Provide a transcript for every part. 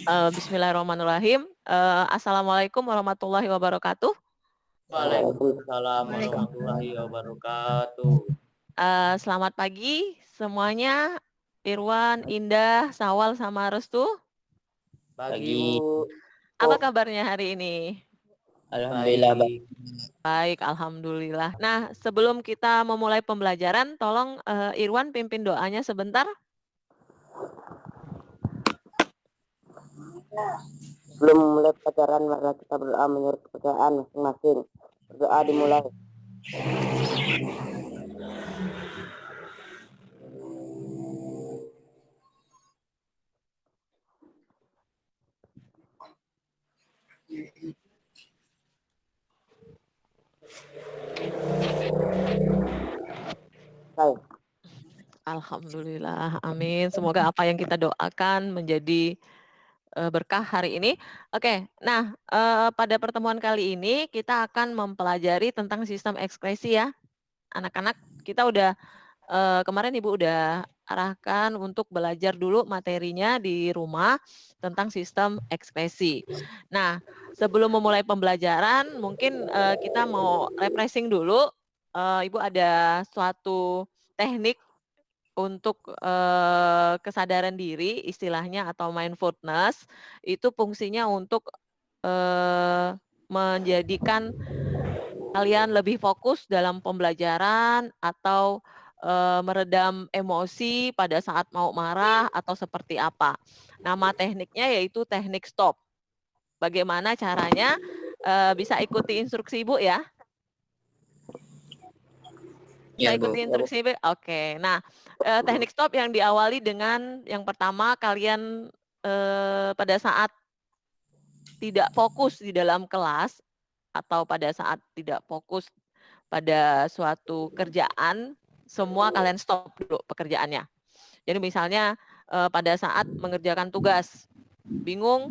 Bismillahirrahmanirrahim. Assalamualaikum warahmatullahi wabarakatuh. Waalaikumsalam Waalaikumsalam. warahmatullahi wabarakatuh. Selamat pagi semuanya, Irwan, Indah, Sawal, sama Restu. Pagi, Pagi. Bu. Apa kabarnya hari ini? Alhamdulillah baik. Baik, alhamdulillah. Nah, sebelum kita memulai pembelajaran, tolong Irwan pimpin doanya sebentar. Sebelum memulai pelajaran, mari kita berdoa menurut kepercayaan masing-masing. Berdoa dimulai. Baik. Alhamdulillah, amin. Semoga apa yang kita doakan menjadi berkah hari ini. Oke, nah pada pertemuan kali ini kita akan mempelajari tentang sistem ekspresi ya. Anak-anak, kita udah kemarin Ibu udah arahkan untuk belajar dulu materinya di rumah tentang sistem ekspresi. Nah, sebelum memulai pembelajaran, mungkin kita mau refreshing dulu. Ibu ada suatu teknik untuk kesadaran diri istilahnya atau mindfulness, itu fungsinya untuk menjadikan kalian lebih fokus dalam pembelajaran atau meredam emosi pada saat mau marah atau seperti apa. Nama tekniknya yaitu teknik stop. Bagaimana caranya? Bisa ikuti instruksi Ibu ya. Bisa Ya, Bu. ikuti instruksi Ibu? Oke. Nah, teknik stop yang diawali dengan yang pertama kalian pada saat tidak fokus di dalam kelas atau pada saat tidak fokus pada suatu kerjaan, semua kalian stop dulu pekerjaannya. Jadi misalnya pada saat mengerjakan tugas, bingung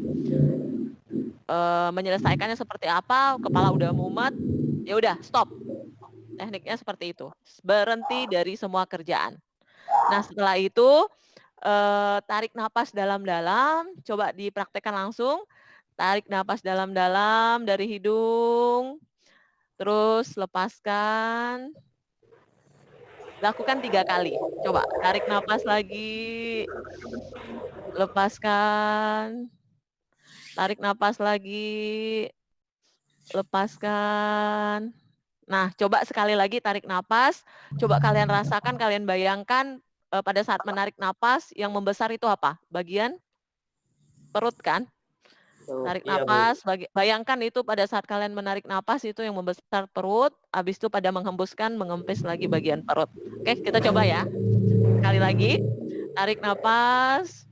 menyelesaikannya seperti apa, kepala udah mumet, ya udah stop. Tekniknya seperti itu. Berhenti dari semua kerjaan. Nah, setelah itu tarik napas dalam-dalam, coba dipraktekkan langsung. Tarik napas dalam-dalam dari hidung, terus lepaskan. Lakukan 3 kali. Coba tarik napas lagi, lepaskan. Tarik napas lagi, lepaskan. Nah, coba sekali lagi tarik napas, coba kalian rasakan, kalian bayangkan pada saat menarik napas yang membesar itu apa? Bagian perut kan? Tarik Iya, Bu. napas, bayangkan itu pada saat kalian menarik napas itu yang membesar perut, habis itu pada menghembuskan, mengempis lagi bagian perut. Oke, kita coba ya. Sekali lagi, tarik napas,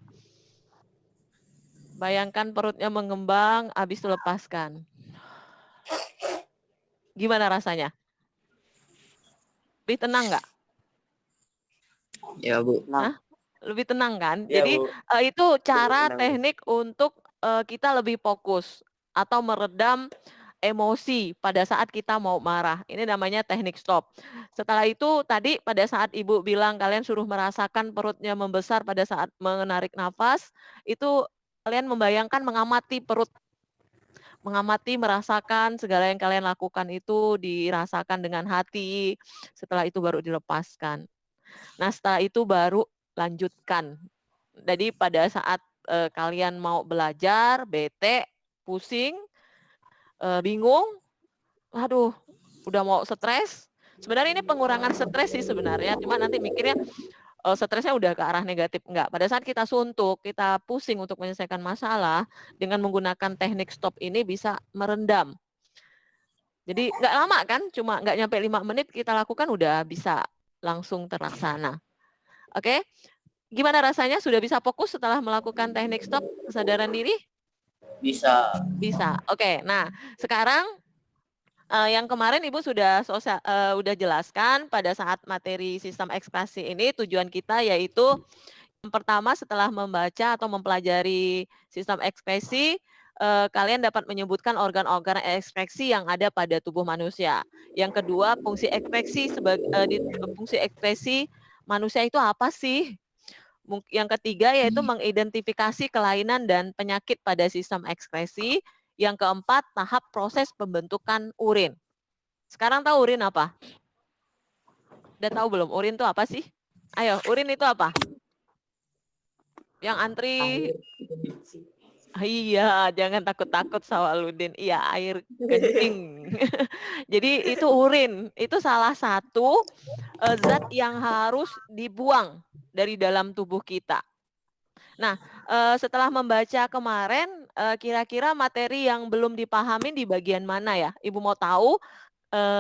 bayangkan perutnya mengembang, habis itu lepaskan. Gimana rasanya? Lebih tenang nggak? Ya, Bu. Hah? Lebih tenang kan? Iya, Jadi Bu. itu cara tenang, Bu. teknik untuk kita lebih fokus atau meredam emosi pada saat kita mau marah. Ini namanya teknik stop. Setelah itu tadi pada saat Ibu bilang kalian suruh merasakan perutnya membesar pada saat menarik nafas, itu kalian membayangkan mengamati perut, mengamati, merasakan segala yang kalian lakukan itu dirasakan dengan hati. Setelah itu baru dilepaskan. Nah, setelah itu baru lanjutkan. Jadi pada saat kalian mau belajar, bete, pusing, bingung, aduh, udah mau stres. Sebenarnya ini pengurangan stres sih sebenarnya, cuma nanti mikirnya stresnya udah ke arah negatif. Enggak, pada saat kita suntuk, kita pusing untuk menyelesaikan masalah, dengan menggunakan teknik stop ini bisa merendam. Jadi nggak lama kan, cuma nggak nyampe 5 menit kita lakukan udah bisa langsung terlaksana. Oke, gimana rasanya? Sudah bisa fokus setelah melakukan teknik stop kesadaran diri? Bisa. Bisa. Oke, nah sekarang yang kemarin Ibu sudah jelaskan pada saat materi sistem ekspresi ini tujuan kita yaitu yang pertama setelah membaca atau mempelajari sistem ekspresi, kalian dapat menyebutkan organ-organ ekspresi yang ada pada tubuh manusia. Yang kedua, fungsi ekspresi fungsi ekspresi manusia itu apa sih? Yang ketiga yaitu mengidentifikasi kelainan dan penyakit pada sistem ekskresi. Yang keempat, tahap proses pembentukan urin. Sekarang tahu urin apa? Udah tahu belum? Urin itu apa sih? Ayo, urin itu apa? Yang antri. Iya, jangan takut-takut Sawaludin. Iya, air kencing. Jadi itu urin, itu salah satu zat yang harus dibuang dari dalam tubuh kita. Nah, setelah membaca kemarin, kira-kira materi yang belum dipahami di bagian mana ya? Ibu mau tahu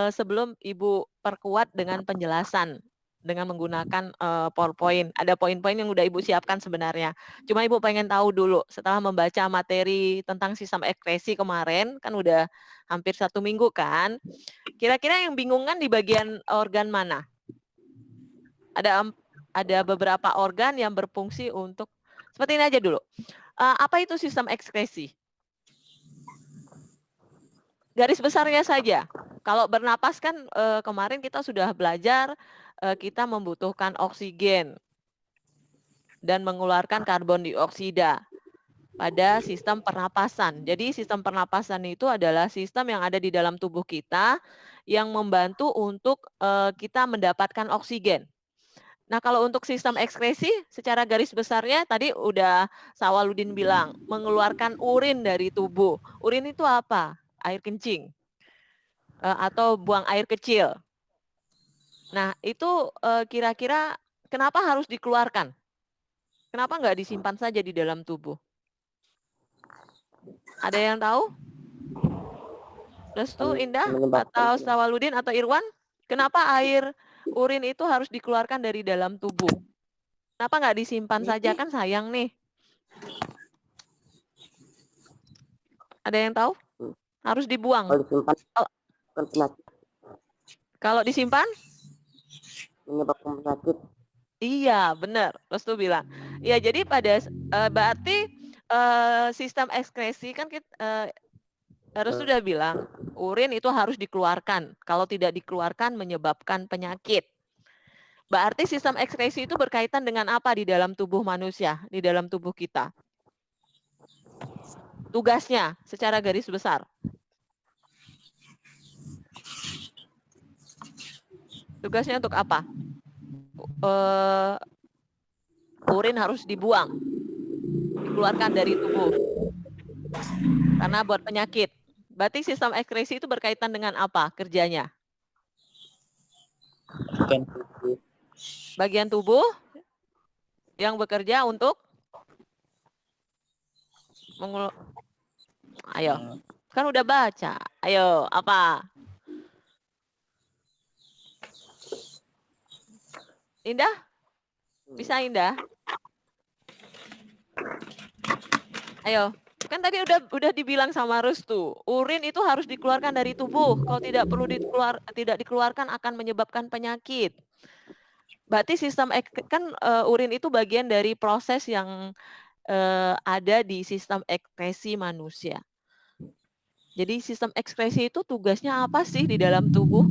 sebelum Ibu perkuat dengan penjelasan dengan menggunakan PowerPoint. Ada poin-poin yang udah Ibu siapkan sebenarnya. Cuma Ibu pengen tahu dulu, setelah membaca materi tentang sistem ekskresi kemarin, kan udah hampir 1 minggu kan, kira-kira yang bingung kan di bagian organ mana? Ada beberapa organ yang berfungsi untuk, seperti ini aja dulu. Apa itu sistem ekskresi? Garis besarnya saja. Kalau bernapas kan kemarin kita sudah belajar kita membutuhkan oksigen dan mengeluarkan karbon dioksida pada sistem pernapasan. Jadi sistem pernapasan itu adalah sistem yang ada di dalam tubuh kita yang membantu untuk kita mendapatkan oksigen. Nah, kalau untuk sistem ekskresi secara garis besarnya tadi udah Sawaludin bilang, mengeluarkan urin dari tubuh. Urin itu apa? Air kencing atau buang air kecil. Nah, itu kira-kira kenapa harus dikeluarkan? Kenapa nggak disimpan saja di dalam tubuh? Ada yang tahu? Restu, Indah, atau Sawaludin, atau Irwan? Kenapa air urin itu harus dikeluarkan dari dalam tubuh? Kenapa nggak disimpan saja? Kan sayang nih. Ada yang tahu? Harus dibuang. Kalau disimpan bukan penyakit, Kalau disimpan? menyebabkan penyakit. Iya, benar. Restu bilang. Ya, jadi berarti sistem ekskresi kan kita Restu sudah bilang urin itu harus dikeluarkan. Kalau tidak dikeluarkan menyebabkan penyakit. Berarti sistem ekskresi itu berkaitan dengan apa di dalam tubuh manusia, di dalam tubuh kita? Tugasnya secara garis besar. Tugasnya untuk apa? Urin harus dibuang, dikeluarkan dari tubuh. Karena buat penyakit. Berarti sistem ekskresi itu berkaitan dengan apa kerjanya? Bagian tubuh yang bekerja untuk ayo, kan udah baca. Ayo, apa? Indah? Bisa Indah? Ayo, kan tadi udah dibilang sama Restu, urin itu harus dikeluarkan dari tubuh. Kalau tidak dikeluarkan akan menyebabkan penyakit. Berarti sistem kan urin itu bagian dari proses yang ada di sistem ekskresi manusia. Jadi sistem ekskresi itu tugasnya apa sih di dalam tubuh?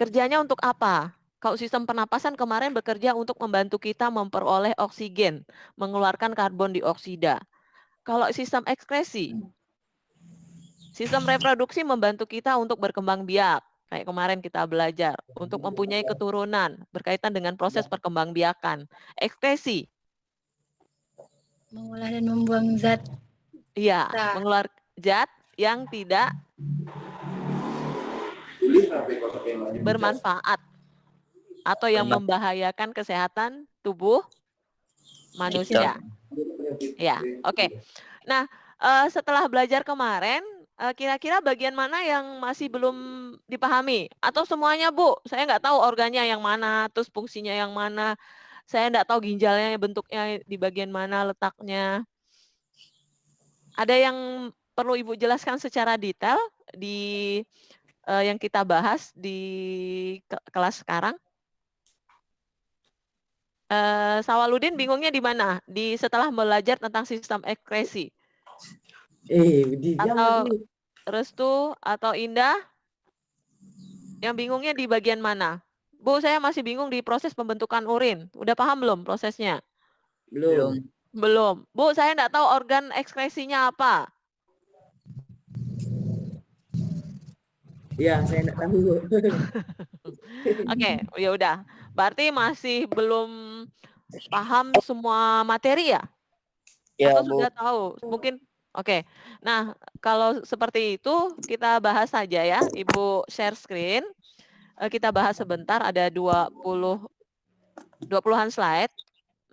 Kerjanya untuk apa? Kalau sistem pernapasan kemarin bekerja untuk membantu kita memperoleh oksigen, mengeluarkan karbon dioksida. Kalau sistem ekskresi, sistem reproduksi membantu kita untuk berkembang biak. Kayak kemarin kita belajar, untuk mempunyai keturunan, berkaitan dengan proses perkembangbiakan. Ekskresi. Mengolah dan membuang zat. Iya, mengeluarkan zat yang tidak bermanfaat atau yang membahayakan kesehatan tubuh manusia. Ya, oke. Nah, setelah belajar kemarin, kira-kira bagian mana yang masih belum dipahami? Atau semuanya, Bu? Saya nggak tahu organnya yang mana, terus fungsinya yang mana. Saya nggak tahu ginjalnya bentuknya di bagian mana letaknya. Ada yang perlu Ibu jelaskan secara detail di yang kita bahas di kelas sekarang? Sawaludin bingungnya di mana? Setelah belajar tentang sistem ekskresi. Atau Restu atau Indah? Yang bingungnya di bagian mana? Bu, saya masih bingung di proses pembentukan urin. Udah paham belum prosesnya? Belum. Belum. Bu, saya enggak tahu organ ekskresinya apa. Ya, saya enggak tahu. Oke, ya udah. Berarti masih belum paham semua materi ya? Ya, Atau Bu. sudah tahu? Mungkin oke. Nah, kalau seperti itu kita bahas saja ya. Ibu share screen. Kita bahas sebentar, ada 20-an slide.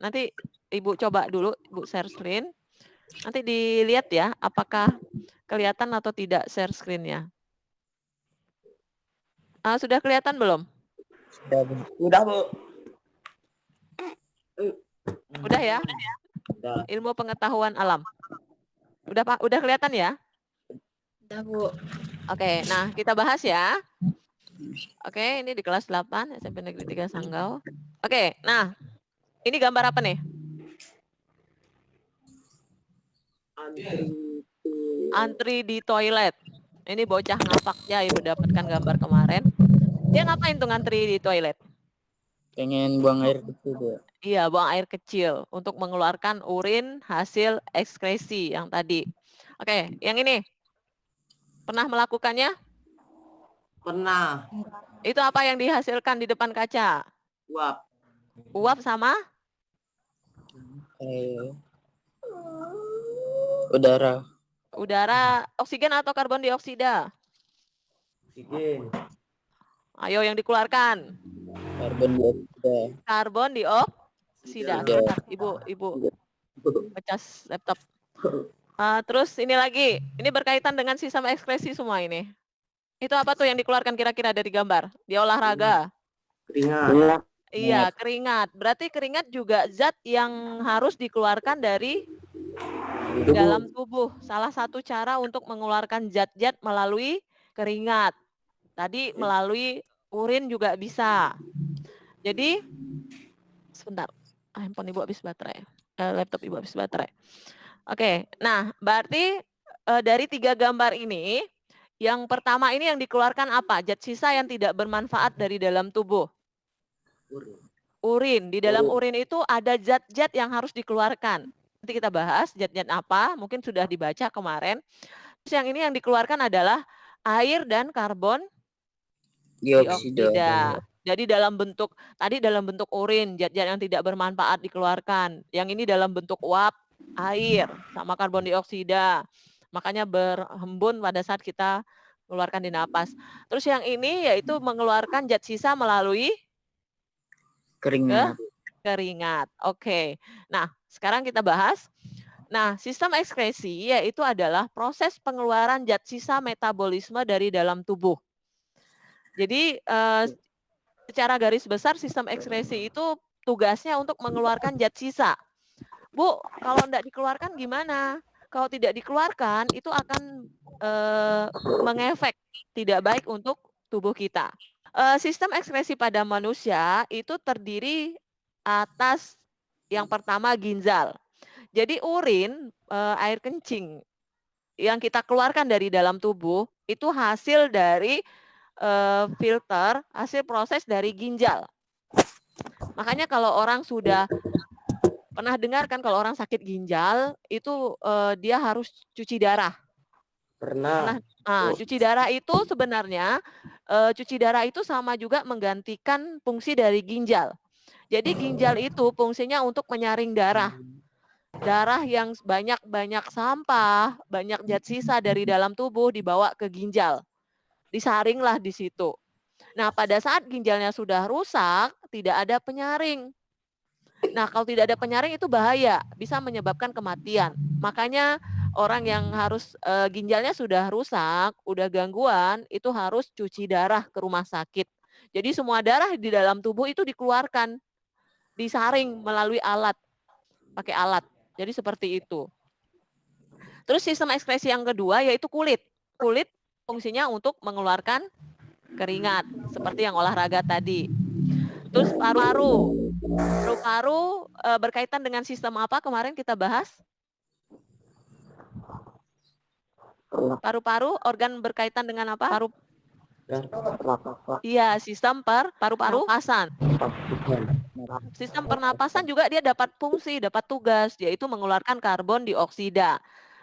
Nanti Ibu coba dulu, Ibu share screen. Nanti dilihat ya, apakah kelihatan atau tidak share screen-nya. Sudah kelihatan belum? Udah, Bu. Udah ya? Udah. Ilmu pengetahuan alam. Udah Pak, udah kelihatan ya? Udah, Bu. Oke, nah kita bahas ya. Oke, ini di kelas 8 SMP Negeri 3 Sanggau. Oke, nah ini gambar apa nih? Antri di toilet. Ini bocah ngapaknya Ibu dapatkan gambar kemarin. Dia ngapain tuh ngantri di toilet? Pengen buang air kecil, Bu. Iya, buang air kecil untuk mengeluarkan urin hasil ekskresi yang tadi. Oke, yang ini. Pernah melakukannya? Pernah. Itu apa yang dihasilkan di depan kaca? Uap. Uap sama? Udara. Udara, oksigen atau karbon dioksida? Oksigen. Ayo yang dikeluarkan. Karbon dioksida. Karbon dioksida. Sebentar, Ibu pecas laptop. Terus ini lagi, ini berkaitan dengan sistem ekskresi semua ini. Itu apa tuh yang dikeluarkan kira-kira dari gambar? Dia olahraga. Keringat. Iya, keringat. Berarti keringat juga zat yang harus dikeluarkan dari dalam tubuh. Salah satu cara untuk mengeluarkan zat-zat melalui keringat. Tadi melalui urin juga bisa. Jadi, sebentar. Handphone Ibu habis baterai. Laptop Ibu habis baterai. Oke, nah berarti dari 3 gambar ini, yang pertama ini yang dikeluarkan apa? Zat sisa yang tidak bermanfaat dari dalam tubuh. Urin. Di dalam urin itu ada zat-zat yang harus dikeluarkan. Nanti kita bahas zat-zat apa, mungkin sudah dibaca kemarin. Terus yang ini yang dikeluarkan adalah air dan karbon dioksida. Jadi dalam bentuk, tadi dalam bentuk urin, zat-zat yang tidak bermanfaat dikeluarkan. Yang ini dalam bentuk uap, air, sama karbon dioksida. Makanya berhembun pada saat kita mengeluarkan di napas. Terus yang ini yaitu mengeluarkan zat sisa melalui keringat. Oke. Nah, sekarang kita bahas. Nah, sistem ekskresi yaitu adalah proses pengeluaran zat sisa metabolisme dari dalam tubuh. Jadi secara garis besar sistem ekskresi itu tugasnya untuk mengeluarkan zat sisa. Bu, kalau tidak dikeluarkan gimana? Kalau tidak dikeluarkan itu akan mengefek tidak baik untuk tubuh kita. Sistem ekskresi pada manusia itu terdiri atas yang pertama ginjal. Jadi urin, air kencing yang kita keluarkan dari dalam tubuh itu hasil dari filter, hasil proses dari ginjal. Makanya kalau orang sudah pernah dengar kan kalau orang sakit ginjal itu dia harus cuci darah. Pernah. Cuci darah itu sebenarnya cuci darah itu sama juga menggantikan fungsi dari ginjal. Jadi ginjal itu fungsinya untuk menyaring darah. Darah yang banyak sampah, banyak zat sisa dari dalam tubuh dibawa ke ginjal. Disaringlah di situ. Nah, pada saat ginjalnya sudah rusak, tidak ada penyaring. Nah, kalau tidak ada penyaring itu bahaya, bisa menyebabkan kematian. Makanya orang yang harus ginjalnya sudah rusak, udah gangguan, itu harus cuci darah ke rumah sakit. Jadi semua darah di dalam tubuh itu dikeluarkan, disaring melalui alat, pakai alat. Jadi seperti itu. Terus sistem ekskresi yang kedua yaitu kulit. Kulit fungsinya untuk mengeluarkan keringat, seperti yang olahraga tadi. Terus paru-paru. Paru-paru berkaitan dengan sistem apa kemarin kita bahas? Paru-paru organ berkaitan dengan apa? pernapasan. Iya, sistem pernapasan. Sistem pernapasan juga dia dapat fungsi, dapat tugas, yaitu mengeluarkan karbon dioksida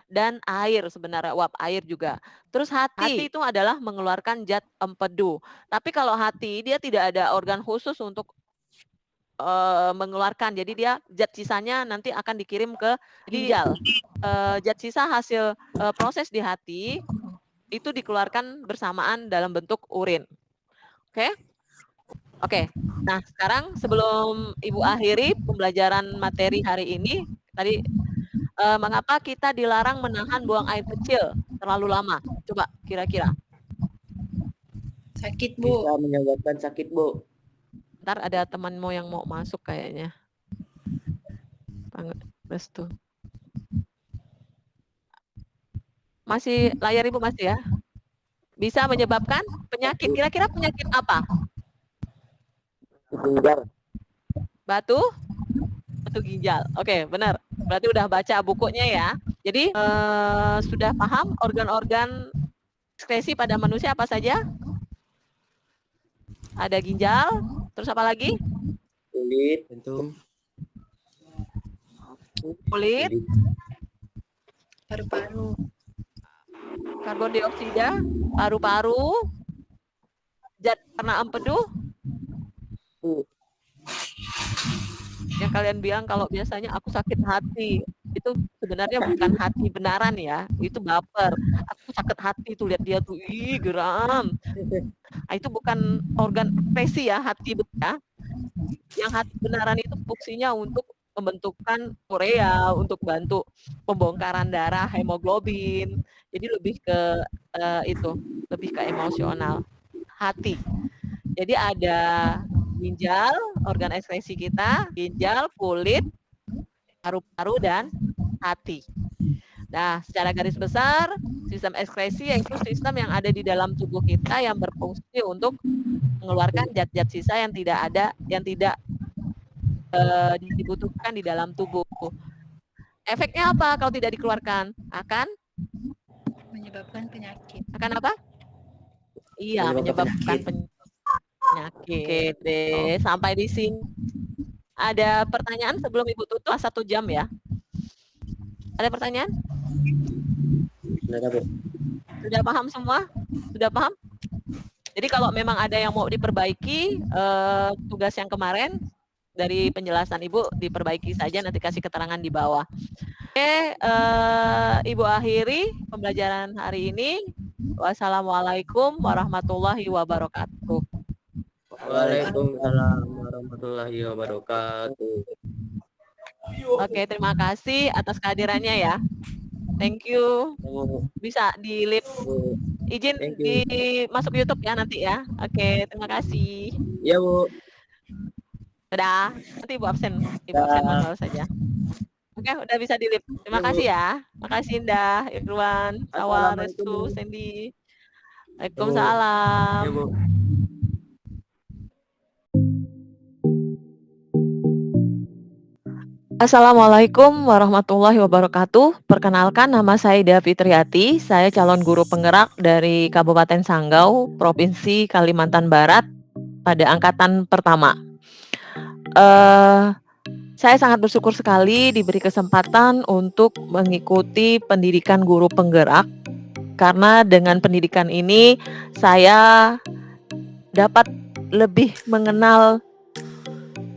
dan air sebenarnya, uap air juga. Terus hati itu adalah mengeluarkan zat empedu. Tapi kalau hati dia tidak ada organ khusus untuk mengeluarkan, jadi dia zat sisanya nanti akan dikirim ke ginjal. Zat sisa hasil proses di hati itu dikeluarkan bersamaan dalam bentuk urin. Oke. Nah, sekarang sebelum Ibu akhiri pembelajaran materi hari ini, tadi mengapa kita dilarang menahan buang air kecil terlalu lama? Coba kira-kira. Sakit, Bu. Bisa menyebabkan sakit, Bu. Ntar ada temanmu yang mau masuk kayaknya. Restu. Masih layar Ibu masih ya? Bisa menyebabkan penyakit. Kira-kira penyakit apa? Ginjal. Batu ginjal. Oke, benar. Berarti udah baca bukunya ya. Jadi sudah paham organ-organ ekskresi pada manusia apa saja? Ada ginjal, terus apa lagi? Kulit, jantung, Kulit, Paru-paru. karbon dioksida, paru-paru, zat warna empedu. Yang kalian bilang kalau biasanya aku sakit hati, itu sebenarnya bukan hati benaran ya, itu baper. Aku sakit hati tuh lihat dia tuh, ih geram. Nah, itu bukan organ ekspresi ya, hati ya. Yang hati benaran itu fungsinya untuk pembentukan urea, untuk bantu pembongkaran darah, hemoglobin. Jadi lebih ke itu, lebih ke emosional. Hati. Jadi ada ginjal, organ ekskresi kita, ginjal, kulit, paru-paru, dan hati. Nah, secara garis besar, sistem ekskresi yaitu sistem yang ada di dalam tubuh kita yang berfungsi untuk mengeluarkan zat-zat sisa yang tidak dibutuhkan di dalam tubuh. Efeknya apa kalau tidak dikeluarkan? Akan Menyebabkan penyakit. Akan apa? Iya, menyebabkan penyakit. Oke deh, sampai di sini. Ada pertanyaan sebelum Ibu tutup 1 jam ya? Ada pertanyaan? Sudah paham semua? Sudah paham? Jadi kalau memang ada yang mau diperbaiki, tugas yang kemarin dari penjelasan Ibu diperbaiki saja, nanti kasih keterangan di bawah. Oke, Ibu akhiri pembelajaran hari ini. Wassalamualaikum warahmatullahi wabarakatuh. Waalaikumsalam warahmatullahi wabarakatuh. Oke, terima kasih atas kehadirannya ya. Thank you. Bisa di-live. Izin masuk YouTube ya nanti ya. Oke, terima kasih. Ya, Bu. Dadah. Nanti Ibu absen. Ibu absen manual saja. Oke, udah bisa di-live. Terima kasih ya. Makasih Indah, Irwan, Sawal, Restu, Sandy. Waalaikumsalam. Ya, Bu. Assalamualaikum warahmatullahi wabarakatuh. Perkenalkan, nama saya Ida Fitriati. Saya calon guru penggerak dari Kabupaten Sanggau, Provinsi Kalimantan Barat pada angkatan pertama. Saya sangat bersyukur sekali diberi kesempatan untuk mengikuti pendidikan guru penggerak, karena dengan pendidikan ini saya dapat lebih mengenal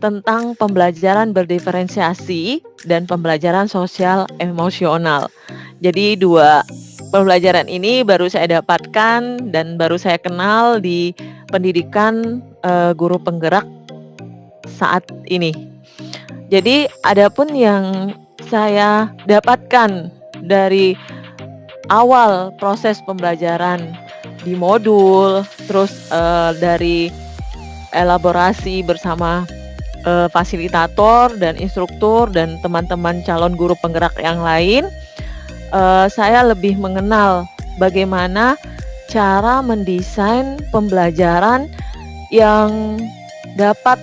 tentang pembelajaran berdiferensiasi dan pembelajaran sosial emosional. Jadi 2 pembelajaran ini baru saya dapatkan dan baru saya kenal di pendidikan guru penggerak saat ini. Jadi adapun yang saya dapatkan dari awal proses pembelajaran di modul, terus dari elaborasi bersama fasilitator dan instruktur dan teman-teman calon guru penggerak yang lain, saya lebih mengenal bagaimana cara mendesain pembelajaran yang dapat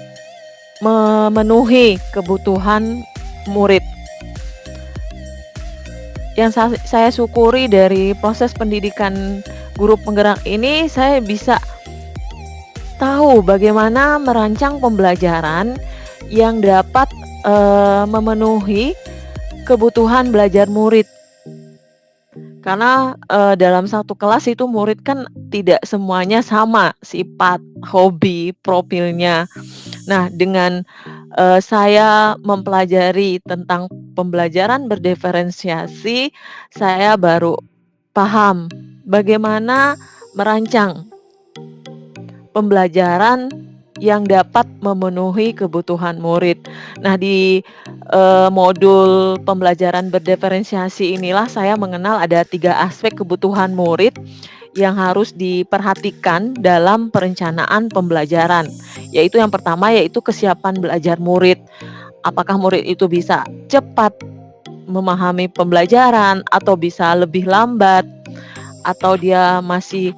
memenuhi kebutuhan murid. Yang saya syukuri dari proses pendidikan guru penggerak ini, saya bisa tahu bagaimana merancang pembelajaran yang dapat memenuhi kebutuhan belajar murid. Karena dalam satu kelas itu murid kan tidak semuanya sama sifat, hobi, profilnya. Nah, dengan saya mempelajari tentang pembelajaran berdiferensiasi, saya baru paham bagaimana merancang pembelajaran yang dapat memenuhi kebutuhan murid. Nah, di modul pembelajaran berdiferensiasi inilah saya mengenal ada 3 aspek kebutuhan murid yang harus diperhatikan dalam perencanaan pembelajaran. Yaitu yang pertama yaitu kesiapan belajar murid. Apakah murid itu bisa cepat memahami pembelajaran atau bisa lebih lambat, atau dia masih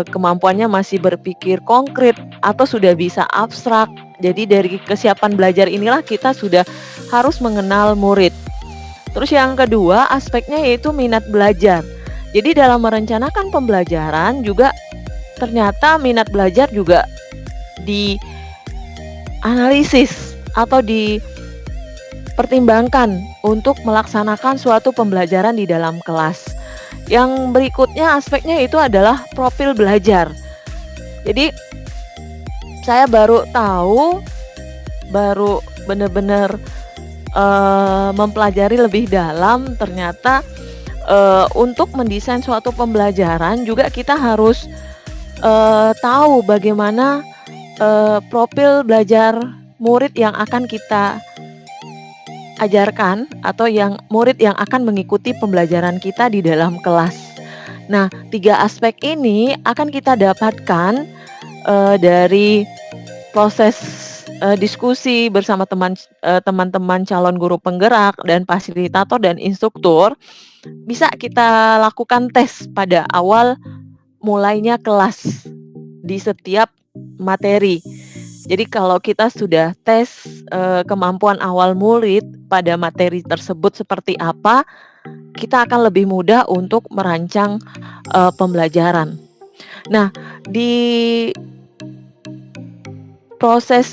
kemampuannya masih berpikir konkret atau sudah bisa abstrak. Jadi dari kesiapan belajar inilah kita sudah harus mengenal murid. Terus yang kedua aspeknya yaitu minat belajar. Jadi dalam merencanakan pembelajaran juga ternyata minat belajar juga dianalisis atau dipertimbangkan untuk melaksanakan suatu pembelajaran di dalam kelas. Yang berikutnya aspeknya itu adalah profil belajar. Jadi saya baru benar-benar mempelajari lebih dalam ternyata untuk mendesain suatu pembelajaran juga kita harus tahu bagaimana profil belajar murid yang akan kita ajarkan atau murid yang akan mengikuti pembelajaran kita di dalam kelas. Nah, 3 aspek ini akan kita dapatkan dari proses diskusi bersama teman-teman calon guru penggerak dan fasilitator dan instruktur. Bisa kita lakukan tes pada awal mulainya kelas di setiap materi. Jadi kalau kita sudah tes kemampuan awal murid pada materi tersebut seperti apa, kita akan lebih mudah untuk merancang pembelajaran. Nah, di proses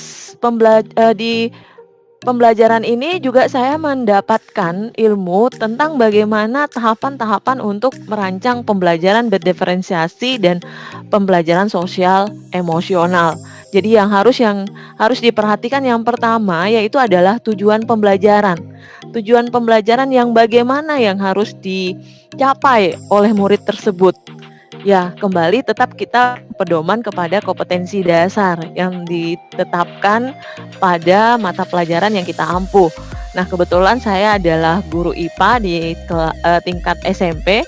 pembelajaran ini juga saya mendapatkan ilmu tentang bagaimana tahapan-tahapan untuk merancang pembelajaran berdiferensiasi dan pembelajaran sosial emosional. Jadi yang harus diperhatikan yang pertama yaitu adalah tujuan pembelajaran. Tujuan pembelajaran yang bagaimana yang harus dicapai oleh murid tersebut. Ya, kembali tetap kita pedoman kepada kompetensi dasar yang ditetapkan pada mata pelajaran yang kita ampuh. Nah, kebetulan saya adalah guru IPA di tingkat SMP.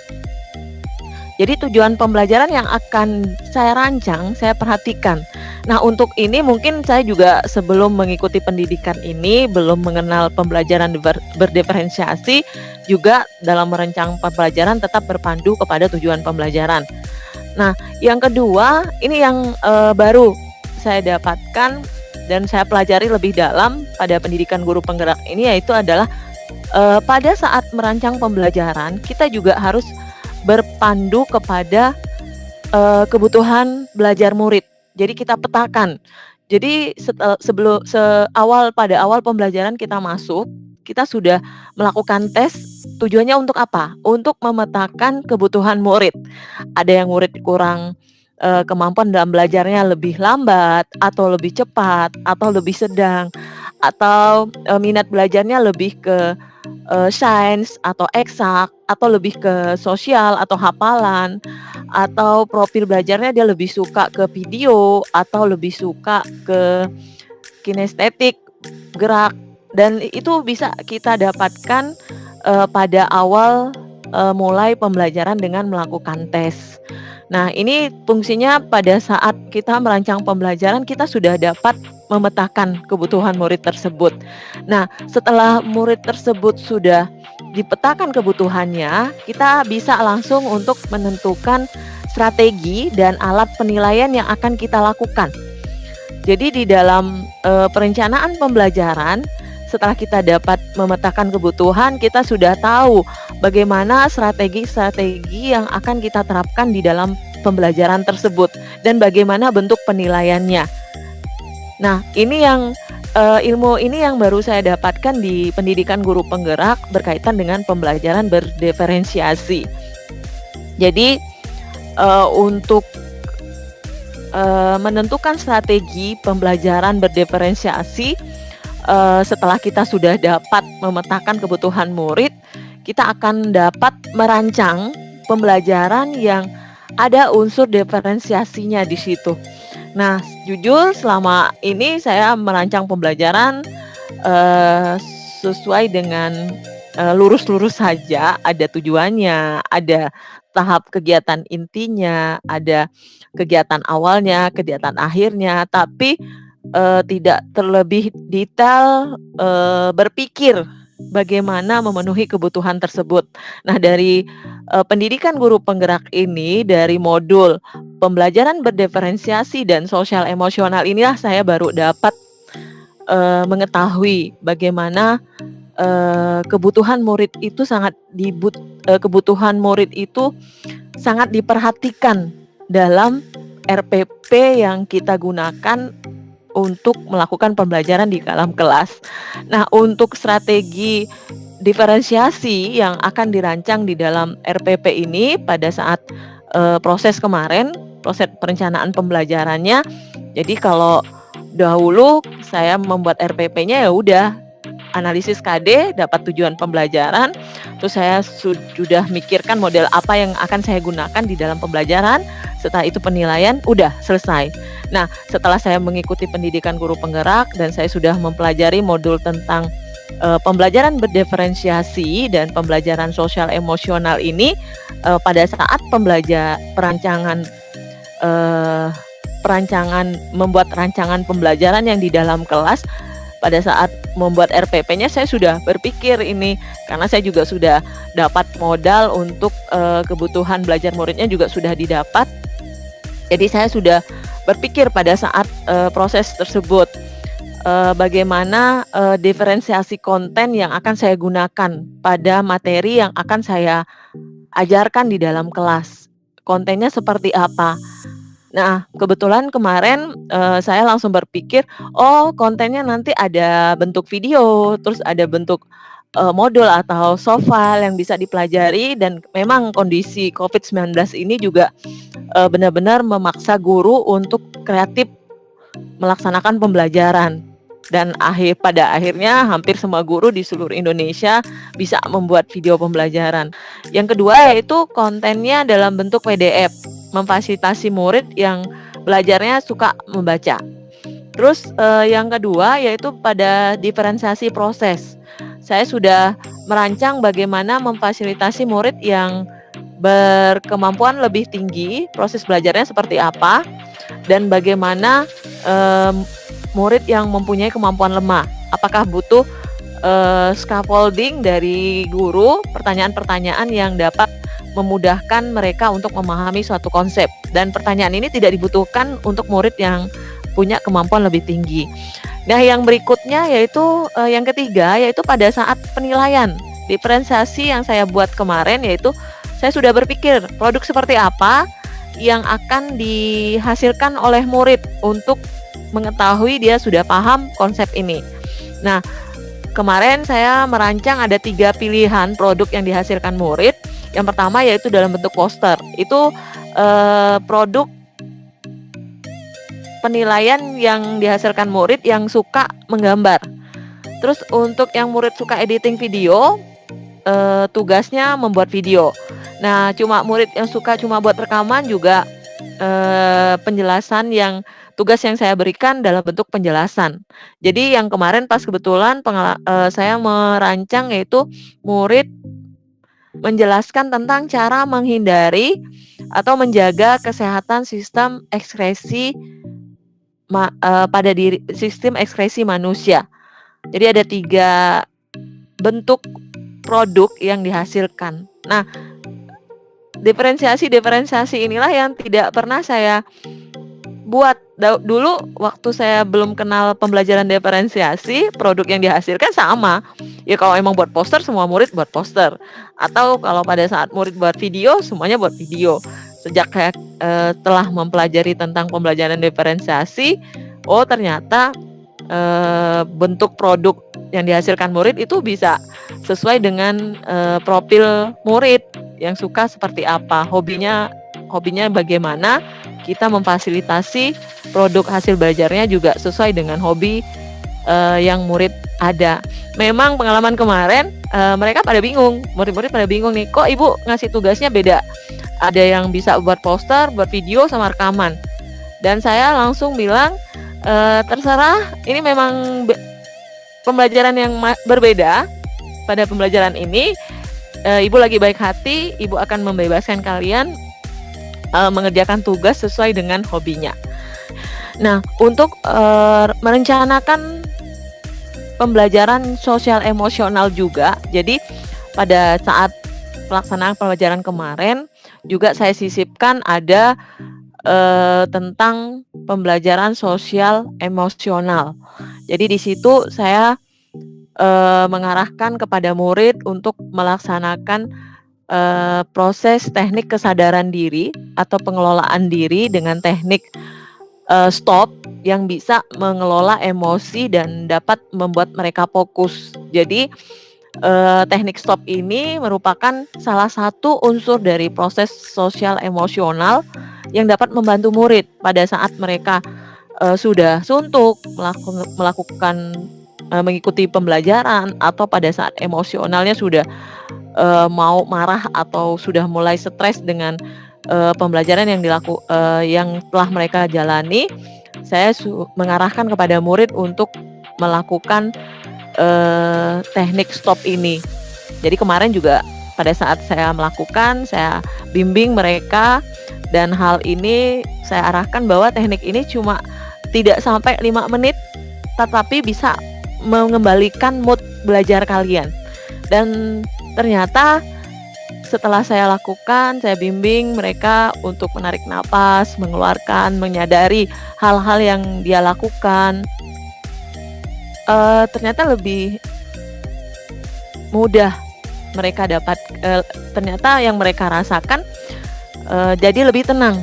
Jadi tujuan pembelajaran yang akan saya rancang, saya perhatikan. Nah, untuk ini mungkin saya juga sebelum mengikuti pendidikan ini belum mengenal pembelajaran berdiferensiasi, juga dalam merancang pembelajaran tetap berpandu kepada tujuan pembelajaran. Nah, yang kedua, ini yang baru saya dapatkan dan saya pelajari lebih dalam pada pendidikan guru penggerak ini, yaitu adalah pada saat merancang pembelajaran, kita juga harus berpandu kepada kebutuhan belajar murid. Jadi kita petakan. Jadi pada awal pembelajaran kita masuk, kita sudah melakukan tes. Tujuannya untuk apa? Untuk memetakan kebutuhan murid. Ada yang murid kurang kemampuan dalam belajarnya lebih lambat, atau lebih cepat, atau lebih sedang, atau minat belajarnya lebih ke sains atau eksak, atau lebih ke sosial atau hafalan, atau profil belajarnya dia lebih suka ke video, atau lebih suka ke kinestetik, gerak. Dan itu bisa kita dapatkan pada awal mulai pembelajaran dengan melakukan tes. Nah, ini fungsinya pada saat kita merancang pembelajaran, kita sudah dapat memetakan kebutuhan murid tersebut. Nah, setelah murid tersebut sudah dipetakan kebutuhannya, kita bisa langsung untuk menentukan strategi dan alat penilaian yang akan kita lakukan. Jadi di dalam perencanaan pembelajaran, setelah kita dapat memetakan kebutuhan, kita sudah tahu bagaimana strategi-strategi yang akan kita terapkan di dalam pembelajaran tersebut dan bagaimana bentuk penilaiannya. Nah, ini yang ilmu ini yang baru saya dapatkan di pendidikan guru penggerak berkaitan dengan pembelajaran berdiferensiasi. Jadi untuk menentukan strategi pembelajaran berdiferensiasi, setelah kita sudah dapat memetakan kebutuhan murid, kita akan dapat merancang pembelajaran yang ada unsur diferensiasinya di situ. Nah, jujur selama ini saya merancang pembelajaran sesuai dengan lurus-lurus saja, ada tujuannya, ada tahap kegiatan intinya, ada kegiatan awalnya, kegiatan akhirnya, tapi tidak terlebih detail berpikir bagaimana memenuhi kebutuhan tersebut. Nah, dari pendidikan guru penggerak ini, dari modul pembelajaran berdiferensiasi dan sosial emosional inilah saya baru dapat mengetahui bagaimana kebutuhan murid itu sangat diperhatikan dalam RPP yang kita gunakan untuk melakukan pembelajaran di dalam kelas. Nah, untuk strategi diferensiasi yang akan dirancang di dalam RPP ini pada saat proses kemarin, proses perencanaan pembelajarannya. Jadi kalau dahulu saya membuat RPP-nya ya udah analisis KD, dapat tujuan pembelajaran, terus saya sudah mikirkan model apa yang akan saya gunakan di dalam pembelajaran. Setelah itu penilaian, udah selesai. Nah, setelah saya mengikuti pendidikan guru penggerak dan saya sudah mempelajari modul tentang pembelajaran berdiferensiasi dan pembelajaran sosial emosional ini, pada saat membuat rancangan pembelajaran yang di dalam kelas, pada saat membuat RPP-nya saya sudah berpikir ini, karena saya juga sudah dapat modal untuk kebutuhan belajar muridnya juga sudah didapat. Jadi saya sudah berpikir pada saat proses tersebut bagaimana diferensiasi konten yang akan saya gunakan pada materi yang akan saya ajarkan di dalam kelas. Kontennya seperti apa? Nah, kebetulan kemarin saya langsung berpikir, oh kontennya nanti ada bentuk video, terus ada bentuk modul atau soft file yang bisa dipelajari, dan memang kondisi COVID-19 ini juga benar-benar memaksa guru untuk kreatif melaksanakan pembelajaran. Dan pada akhirnya hampir semua guru di seluruh Indonesia bisa membuat video pembelajaran. Yang kedua yaitu kontennya dalam bentuk PDF, memfasilitasi murid yang belajarnya suka membaca. Terus yang kedua yaitu pada diferensiasi proses. Saya sudah merancang bagaimana memfasilitasi murid yang berkemampuan lebih tinggi, proses belajarnya seperti apa, dan bagaimana murid yang mempunyai kemampuan lemah. Apakah butuh scaffolding dari guru, pertanyaan-pertanyaan yang dapat memudahkan mereka untuk memahami suatu konsep. Dan pertanyaan ini tidak dibutuhkan untuk murid yang punya kemampuan lebih tinggi. Nah, yang berikutnya yaitu yang ketiga, yaitu pada saat penilaian. Diferensiasi yang saya buat kemarin yaitu saya sudah berpikir produk seperti apa yang akan dihasilkan oleh murid untuk mengetahui dia sudah paham konsep ini. Nah, kemarin saya merancang ada 3 pilihan produk yang dihasilkan murid. Yang pertama yaitu dalam bentuk poster. Itu produk penilaian yang dihasilkan murid yang suka menggambar. Terus untuk yang murid suka editing video, tugasnya membuat video. Nah, murid yang suka cuma buat rekaman juga penjelasan yang tugas yang saya berikan dalam bentuk penjelasan. Jadi yang kemarin pas kebetulan saya merancang yaitu murid menjelaskan tentang cara menghindari atau menjaga kesehatan sistem ekskresi sistem ekskresi manusia. Jadi ada 3 bentuk produk yang dihasilkan. Nah, diferensiasi inilah yang tidak pernah saya buat. Dulu waktu saya belum kenal pembelajaran diferensiasi, produk yang dihasilkan sama. Ya kalau emang buat poster, semua murid buat poster. Atau kalau pada saat murid buat video, semuanya buat video. sejak saya telah mempelajari tentang pembelajaran diferensiasi, oh ternyata bentuk produk yang dihasilkan murid itu bisa sesuai dengan profil murid yang suka seperti apa, hobinya bagaimana, kita memfasilitasi produk hasil belajarnya juga sesuai dengan hobi yang murid ada. Memang pengalaman kemarin mereka pada bingung, murid-murid pada bingung nih, kok ibu ngasih tugasnya beda? Ada yang bisa buat poster, buat video, sama rekaman. Dan saya langsung bilang, terserah, ini memang pembelajaran yang berbeda. Pada pembelajaran ini, ibu lagi baik hati, ibu akan membebaskan kalian mengerjakan tugas sesuai dengan hobinya. Nah, untuk merencanakan pembelajaran sosial emosional juga, jadi pada saat pelaksanaan pembelajaran kemarin juga saya sisipkan ada tentang pembelajaran sosial emosional. Jadi di situ saya mengarahkan kepada murid untuk melaksanakan proses teknik kesadaran diri atau pengelolaan diri dengan teknik stop yang bisa mengelola emosi dan dapat membuat mereka fokus. Jadi teknik stop ini merupakan salah satu unsur dari proses sosial emosional yang dapat membantu murid pada saat mereka sudah suntuk melakukan mengikuti pembelajaran, atau pada saat emosionalnya sudah mau marah atau sudah mulai stres dengan pembelajaran yang telah mereka jalani. Saya mengarahkan kepada murid untuk melakukan teknik stop ini. Jadi kemarin juga pada saat saya melakukan, saya bimbing mereka, dan hal ini saya arahkan bahwa teknik ini cuma tidak sampai 5 menit, tetapi bisa mengembalikan mood belajar kalian. Dan ternyata setelah saya lakukan, saya bimbing mereka untuk menarik napas, mengeluarkan, menyadari hal-hal yang dia lakukan. Ternyata lebih mudah mereka dapat, ternyata yang mereka rasakan jadi lebih tenang,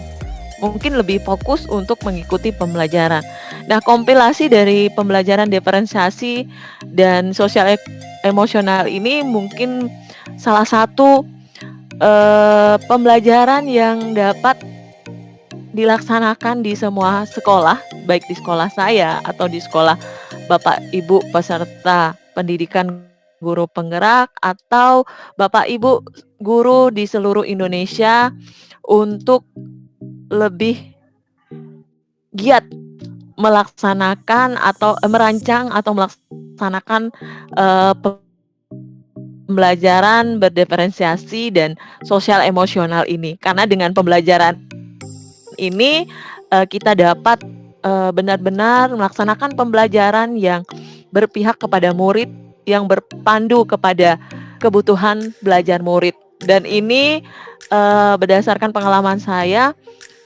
mungkin lebih fokus untuk mengikuti pembelajaran. Nah, kompilasi dari pembelajaran diferensiasi dan sosial emosional ini mungkin salah satu pembelajaran yang dapat dilaksanakan di semua sekolah, baik di sekolah saya atau di sekolah Bapak Ibu peserta pendidikan guru penggerak atau Bapak Ibu guru di seluruh Indonesia, untuk lebih giat melaksanakan atau merancang atau melaksanakan pembelajaran berdiferensiasi dan sosial emosional ini. Karena dengan pembelajaran ini kita dapat benar-benar melaksanakan pembelajaran yang berpihak kepada murid, yang berpandu kepada kebutuhan belajar murid. Dan ini berdasarkan pengalaman saya,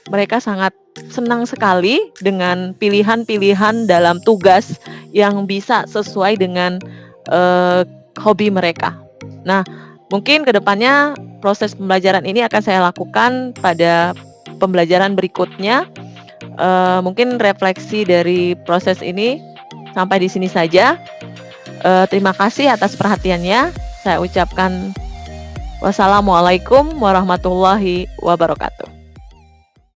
mereka sangat senang sekali dengan pilihan-pilihan dalam tugas yang bisa sesuai dengan hobi mereka. Nah, mungkin kedepannya proses pembelajaran ini akan saya lakukan pada pembelajaran berikutnya. Mungkin refleksi dari proses ini sampai di sini saja. Terima kasih atas perhatiannya. Saya ucapkan wassalamualaikum warahmatullahi wabarakatuh.